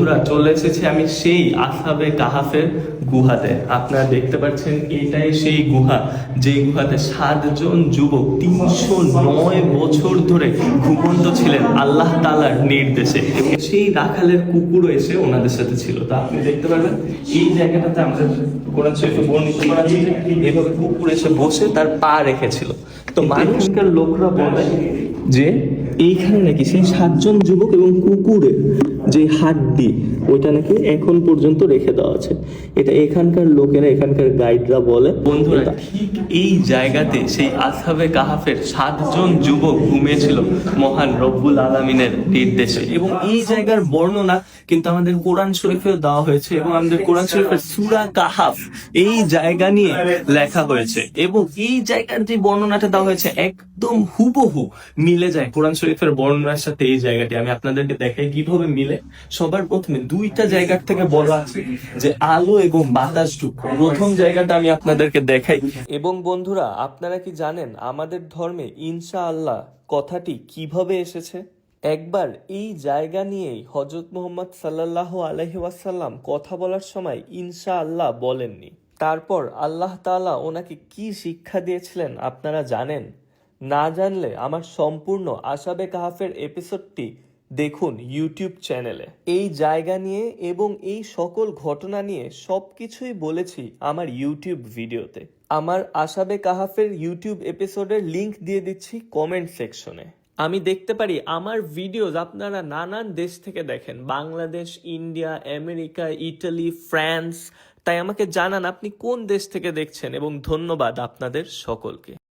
বন্ধুরা, চলে এসেছি আমি সেই আসহাবে কাহাফের গুহাতে। আপনারা দেখতে পাচ্ছেন এটাই সেই গুহা, যে গুহাতে 7 জন যুবক 309 বছর ধরে ঘুমন্ত ছিলেন আল্লাহ তাআলার নির্দেশে। এবং সেই রাখালের কুকুরও এসে ওনাদের সাথে ছিল। তা আপনি দেখতে পারবেন এই জায়গাটাতে আমাদের কোরআন শরীফে বর্ণিত করা আছে যে এভাবে কুকুর এসে বসে তার পা রেখেছিল। তো মানুষকার লোকরা বলে যে এইখানে নাকি সেই 7 জন যুবক এবং কুকুরের যে হাড্ডি ওইটা নাকি এখন পর্যন্ত রেখে দেওয়া আছে। এটা এখানকার লোকেরা, এখানকার গাইডরা বলে। বন্ধুরা, ঠিক এই জায়গাতে সেই আসহাবে কাহাফের 7 জন যুবক ঘুমিয়েছিল মহান রব্বুল আলামিনের নির্দেশে। এবং এই জায়গার বর্ণনা কিন্তু আমাদের কোরআন শরীফেও দেওয়া হয়েছে, এবং আমাদের কোরআন শরীফের সূরা কাহাফ এই জায়গা নিয়ে লেখা হয়েছে। এবং এই জায়গার যে বর্ণনাটা দেওয়া হয়েছে একদম হুবহু মিলে যায় কোরআন শরীফের বর্ণনার সাথে। এই জায়গাটি আমি আপনাদেরকে দেখাই কিভাবে মিলে। সবার প্রথমে 2টা জায়গার থেকে বলা আছে যে আলো এবং বাতাস ঢুকবে। প্রথম জায়গাটা আমি আপনাদেরকে দেখাই। এবং বন্ধুরা, আপনারা কি জানেন আমাদের ধর্মে ইনশাআল্লাহ কথাটি কিভাবে এসেছে? একবার এই জায়গা নিয়েই হযরত মুহাম্মদ সাল্লাল্লাহু আলাইহি ওয়াসাল্লাম কথা বলার সময় ইনশাআল্লাহ বলেননি। তারপর আল্লাহ তাআলা ওনাকে কি শিক্ষা দিয়েছিলেন আপনারা জানেন? না জানলে আমার সম্পূর্ণ আসহাবে কাহাফের এপিসোডটি দেখুন ইউটিউব চ্যানেলে। এই জায়গা নিয়ে এবং এই সকল ঘটনা নিয়ে সবকিছুই বলেছি আমার ইউটিউব ভিডিওতে। আমার আসহাবে কাহাফের ইউটিউব এপিসোডের লিংক দিয়ে দিচ্ছি কমেন্ট সেকশনে। আমি দেখতে পারি আমার ভিডিওজ আপনারা নানান দেশ থেকে দেখেন, Bangladesh, India, America, Italy, France. তাই আমাকে জানান আপনি কোন দেশ থেকে দেখছেন, এবং ধন্যবাদ আপনাদের সকলকে।